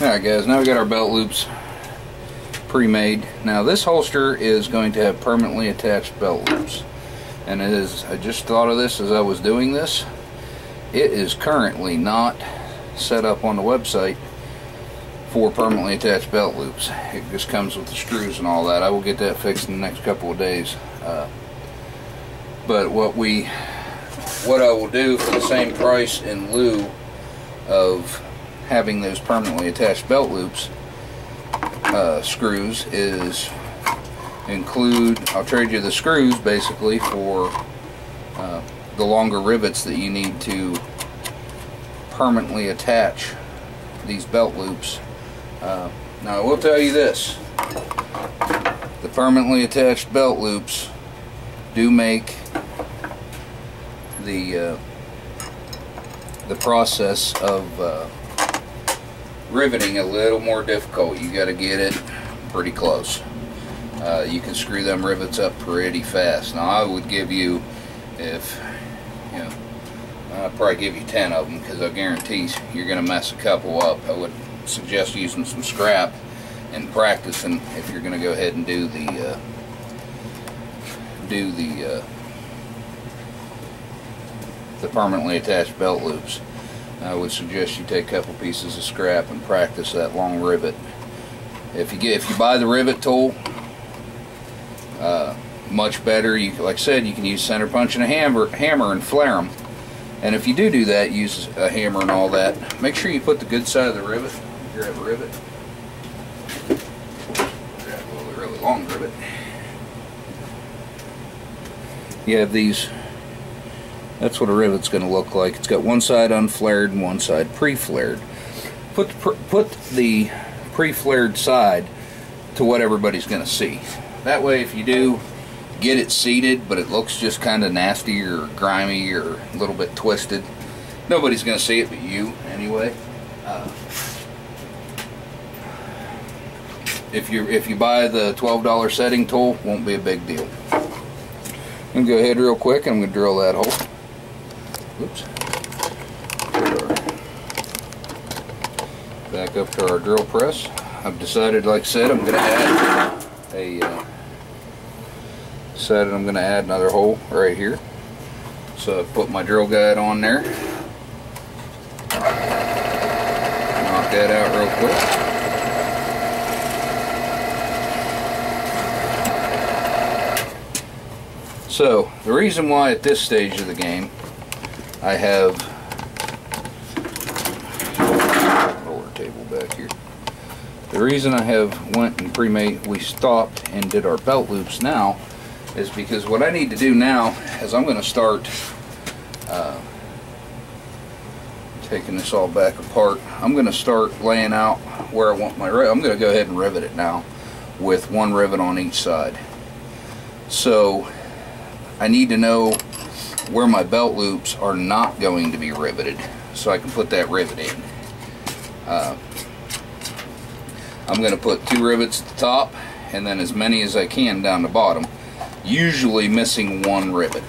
Alright guys, now we got our belt loops pre-made. Now this holster is going to have permanently attached belt loops. And it is, I just thought of this as I was doing this, it is currently not set up on the website for permanently attached belt loops. It just comes with the screws and all that. I will get that fixed in the next couple of days. But what I will do for the same price in lieu of having those permanently attached belt loops screws is include, I'll trade you the screws basically for the longer rivets that you need to permanently attach these belt loops. Now I will tell you this, the permanently attached belt loops do make the process of riveting a little more difficult. You got to get it pretty close. You can screw them rivets up pretty fast. Now I would give you, if you know, I'd probably give you 10 of them, because I guarantee you're going to mess a couple up. I would suggest using some scrap and practicing if you're going to go ahead and do the permanently attached belt loops. I would suggest you take a couple pieces of scrap and practice that long rivet. If you buy the rivet tool, much better. Like I said, you can use center punch and a hammer and flare them. And if you do that, use a hammer and all that. Make sure you put the good side of the rivet. Grab a rivet. Grab a really long rivet. You have these. That's what a rivet's going to look like. It's got one side unflared and one side pre-flared. Put the pre-flared side to what everybody's going to see. That way, if you do get it seated, but it looks just kind of nasty or grimy or a little bit twisted, nobody's going to see it but you anyway. If you buy the $12 setting tool, won't be a big deal. I'm going to go ahead real quick. I'm going to drill that hole. Oops. Back up to our drill press. I've decided, like I said, I'm going to add another hole right here. So I've put my drill guide on there. Knock that out real quick. So the reason why at this stage of the game I have roller table back here. The reason I have went and pre-made, we stopped and did our belt loops now, is because what I need to do now is I'm going to start taking this all back apart. I'm going to start laying out where I want my rivet. I'm going to go ahead and rivet it now with one rivet on each side. So I need to know where my belt loops are not going to be riveted, so I can put that rivet in. I'm going to put 2 rivets at the top and then as many as I can down the bottom, usually missing 1 rivet.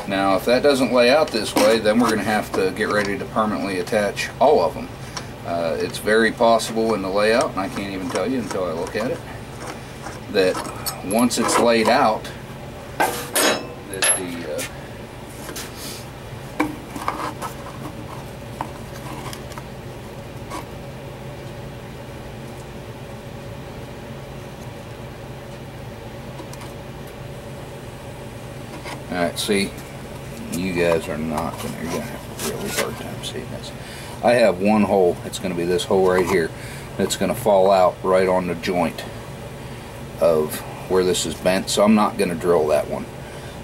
Now if that doesn't lay out this way, then we're going to have to get ready to permanently attach all of them. It's very possible in the layout, and I can't even tell you until I look at it, that once it's laid out, that the alright, see, you guys are not going to, you're going to have a really hard time seeing this. I have one hole, it's going to be this hole right here, that's going to fall out right on the joint of where this is bent, so I'm not going to drill that one.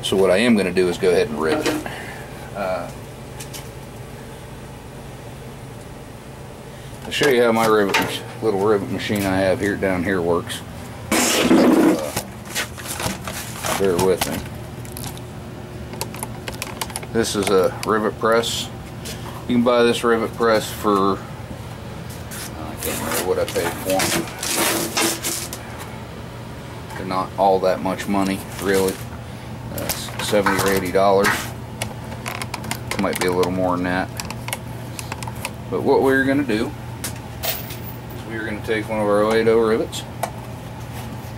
So what I am going to do is go ahead and rivet it. I'll show you how my little rivet machine I have here down here works. Bear with me. This is a rivet press. You can buy this rivet press for, I can't remember what I paid for them. They're not all that much money, really. That's $70 or $80. Might be a little more than that. But what we're going to do we are going to take one of our 080 rivets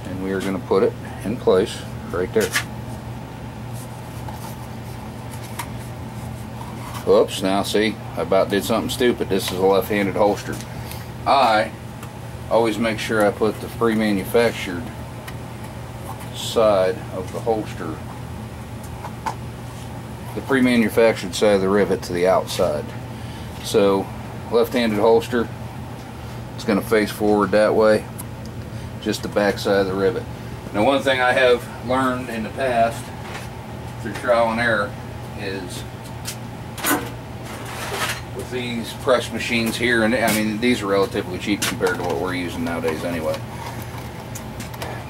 and we are going to put it in place right there. Whoops, now see, I about did something stupid. This is a left-handed holster. I always make sure I put the pre-manufactured side of the holster, the pre-manufactured side of the rivet to the outside. So left-handed holster, it's going to face forward that way, just the back side of the rivet. Now, one thing I have learned in the past through trial and error is with these press machines here, and I mean these are relatively cheap compared to what we're using nowadays anyway,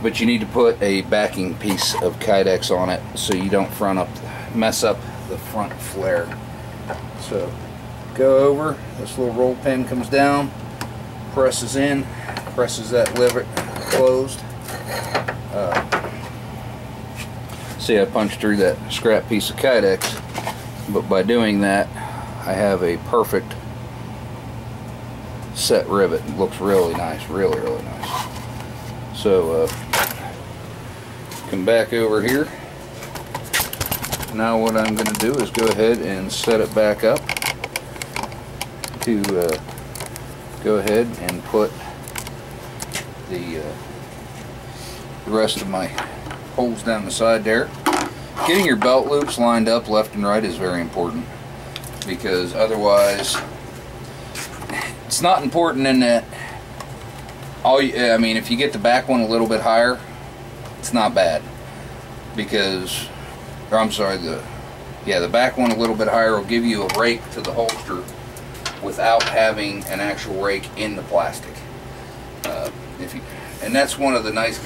but you need to put a backing piece of Kydex on it so you don't mess up the front flare. So go over, this little roll pin comes down, presses in, presses that lever closed. See, I punched through that scrap piece of Kydex, but by doing that I have a perfect set rivet. It looks really nice, really nice. So come back over here. Now what I'm going to do is go ahead and set it back up to go ahead and put the rest of my holes down the side there. Getting your belt loops lined up left and right is very important, because otherwise it's not important in that I mean, if you get the back one a little bit higher, it's not bad, because, or I'm sorry, the back one a little bit higher will give you a rake to the holster without having an actual rake in the plastic. And that's one of the nice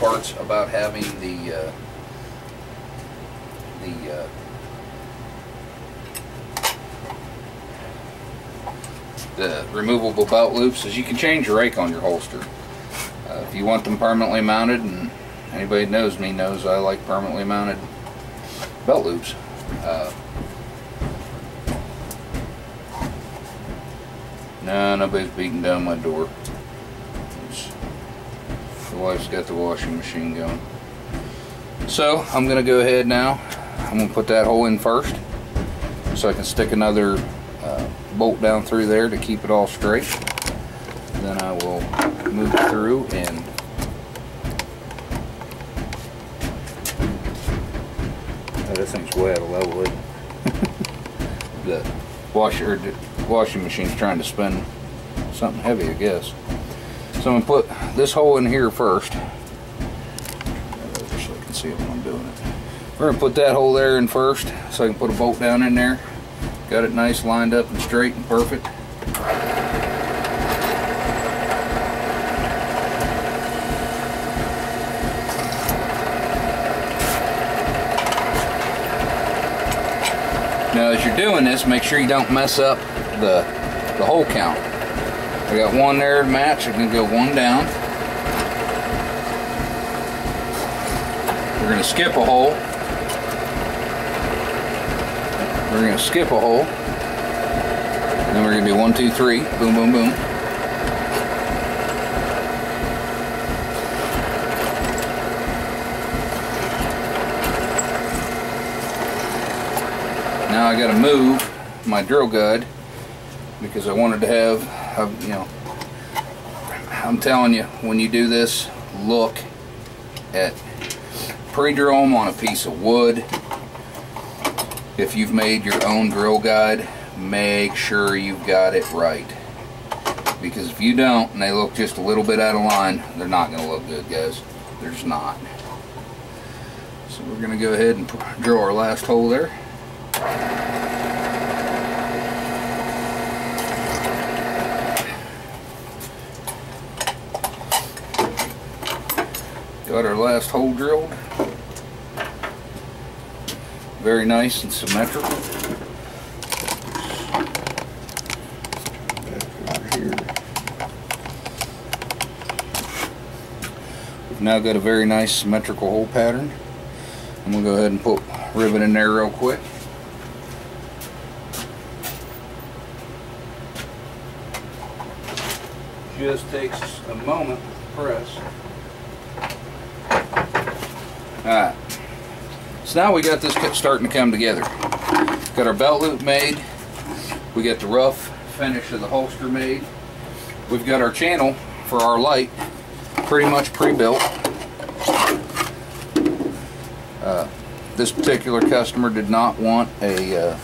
parts about having the removable belt loops, is you can change your rake on your holster. If you want them permanently mounted, and anybody that knows me knows I like permanently mounted belt loops. No, nobody's beating down my door. The wife's got the washing machine going. So I'm going to go ahead now. I'm going to put that hole in first so I can stick another bolt down through there to keep it all straight. Then I will move through and that thing's way out of level, isn't it? The washing machine's trying to spin something heavy, I guess. So I'm going to put this hole in here first, so I can see it when I'm doing it. We're going to put that hole there in first so I can put a bolt down in there. Got it nice lined up and straight and perfect. Now as you're doing this, make sure you don't mess up the hole count. I got one there to match. I'm going to go one down. We're going to skip a hole. We're going to skip a hole. And then we're going to do 1, 2, 3. Boom, boom, boom. Now I got to move my drill guide because I wanted to have, you know, I'm telling you, when you do this, look at pre-drill them on a piece of wood. If you've made your own drill guide, make sure you've got it right, because if you don't and they look just a little bit out of line, they're not going to look good, guys. They're just not. So we're going to go ahead and drill our last hole there. Got our last hole drilled. Very nice and symmetrical. Back over here. We've now got a very nice symmetrical hole pattern. I'm going to go ahead and put rivet in there real quick. just takes a moment to press. Alright, so now we got this starting to come together. Got our belt loop made, we got the rough finish of the holster made, we've got our channel for our light pretty much pre-built. This particular customer did not want a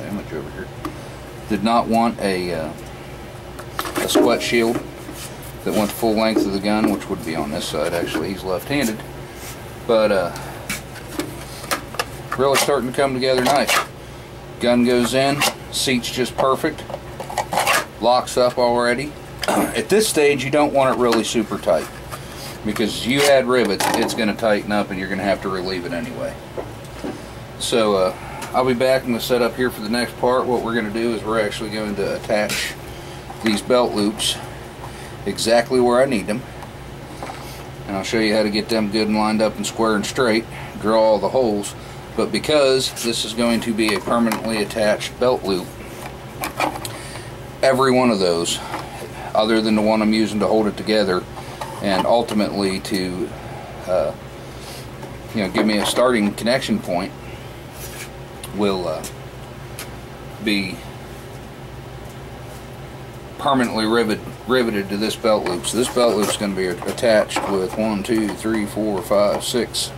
image over here. Did not want a sweat shield that went the full length of the gun, which would be on this side. Actually, he's left-handed, but really starting to come together nice. Gun goes in, seat's just perfect, locks up already. At this stage, you don't want it really super tight, because you add rivets, it's going to tighten up and you're going to have to relieve it anyway. So I'll be back in the setup here for the next part. What we're going to do is we're actually going to attach these belt loops exactly where I need them, and I'll show you how to get them good and lined up and square and straight, drill all the holes. But because this is going to be a permanently attached belt loop, every one of those, other than the one I'm using to hold it together and ultimately to give me a starting connection point, will be permanently riveted to this belt loop. So this belt loop is going to be attached with 1, 2, 3, 4, 5, 6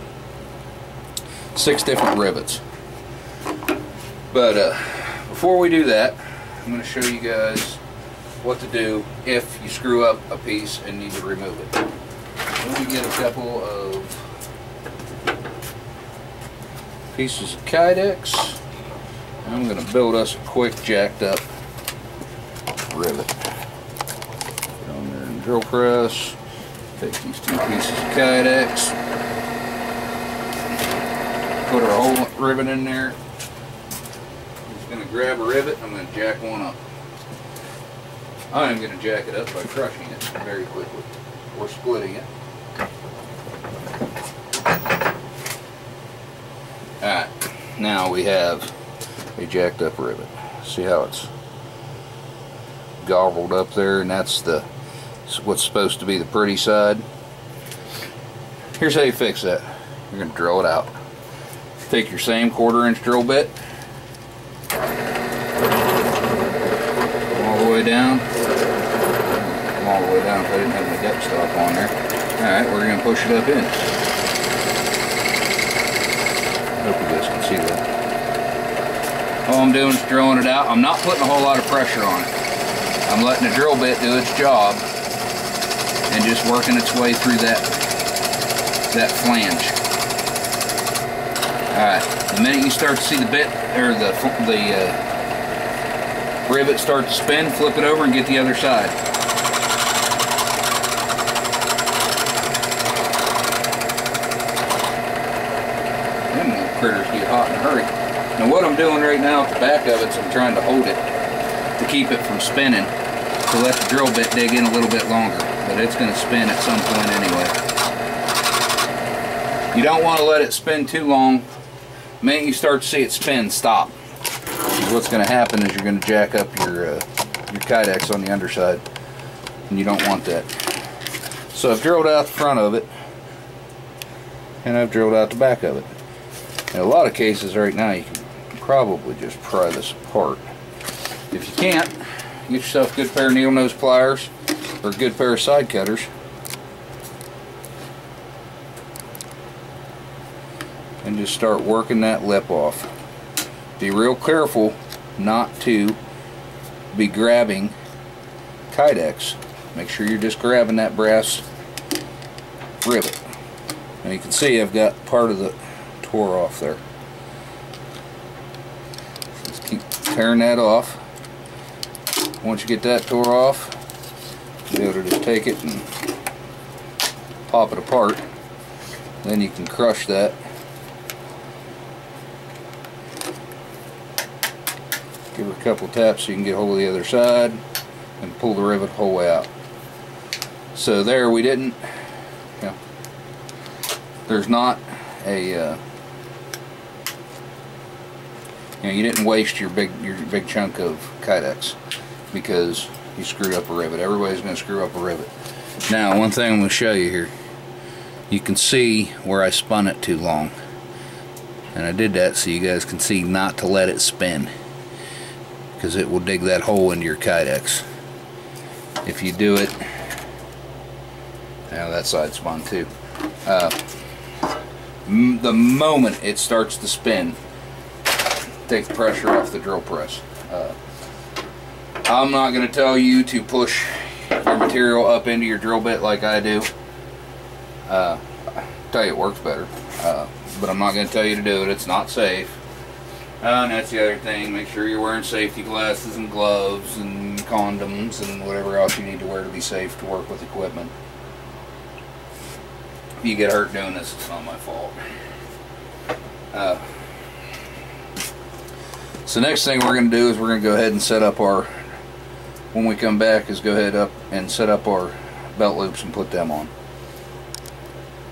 different rivets. But before we do that, I'm going to show you guys what to do if you screw up a piece and need to remove it. Let me get a couple of pieces of Kydex. I'm going to build us a quick jacked up rivet. Put on there and drill press. Take these 2 pieces of Kydex. Put our whole rivet in there. I'm just going to grab a rivet. I'm going to jack one up. I am going to jack it up by crushing it very quickly, or splitting it. Alright, now we have a jacked up rivet. See how it's gobbled up there, and that's what's supposed to be the pretty side. Here's how you fix that. You're going to drill it out. Take your same 1/4" drill bit, all the way down. All the way down if I didn't have my duck stop on there. Alright, we're going to push it up in. Hope you guys can see that. All I'm doing is drilling it out. I'm not putting a whole lot of pressure on it. I'm letting the drill bit do its job and just working its way through that flange. Alright, the minute you start to see the bit, or the rivet start to spin, flip it over and get the other side. Them little critters get hot in a hurry. Now what I'm doing right now at the back of it is I'm trying to hold it to keep it from spinning, to let the drill bit dig in a little bit longer, but it's going to spin at some point anyway. You don't want to let it spin too long. The minute you start to see it spin, stop. What's going to happen is you're going to jack up your Kydex on the underside, and you don't want that. So I've drilled out the front of it, and I've drilled out the back of it. In a lot of cases right now you can probably just pry this apart. If you can't, get yourself a good pair of needle nose pliers or a good pair of side cutters, and just start working that lip off. Be real careful not to be grabbing Kydex. Make sure you're just grabbing that brass rivet. Now you can see I've got part of the tore off there. Just keep tearing that off. Once you get that tore off, you'll be able to just take it and pop it apart. Then you can crush that. Give it a couple taps so you can get hold of the other side and pull the rivet the whole way out. So there, we didn't, there's not a, you didn't waste your big chunk of Kydex, because you screwed up a rivet. Everybody's going to screw up a rivet. Now, one thing I'm going to show you here. You can see where I spun it too long. And I did that so you guys can see not to let it spin, because it will dig that hole into your Kydex. If you do it, now that side spun too. The moment it starts to spin, take the pressure off the drill press. I'm not going to tell you to push your material up into your drill bit like I do. I'll tell you it works better, but I'm not going to tell you to do it. It's not safe. And that's the other thing. Make sure you're wearing safety glasses and gloves and condoms and whatever else you need to wear to be safe to work with equipment. If you get hurt doing this, it's not my fault. So next thing we're going to do is we're going to go ahead and set up when we come back, is go ahead up and set up our belt loops and put them on.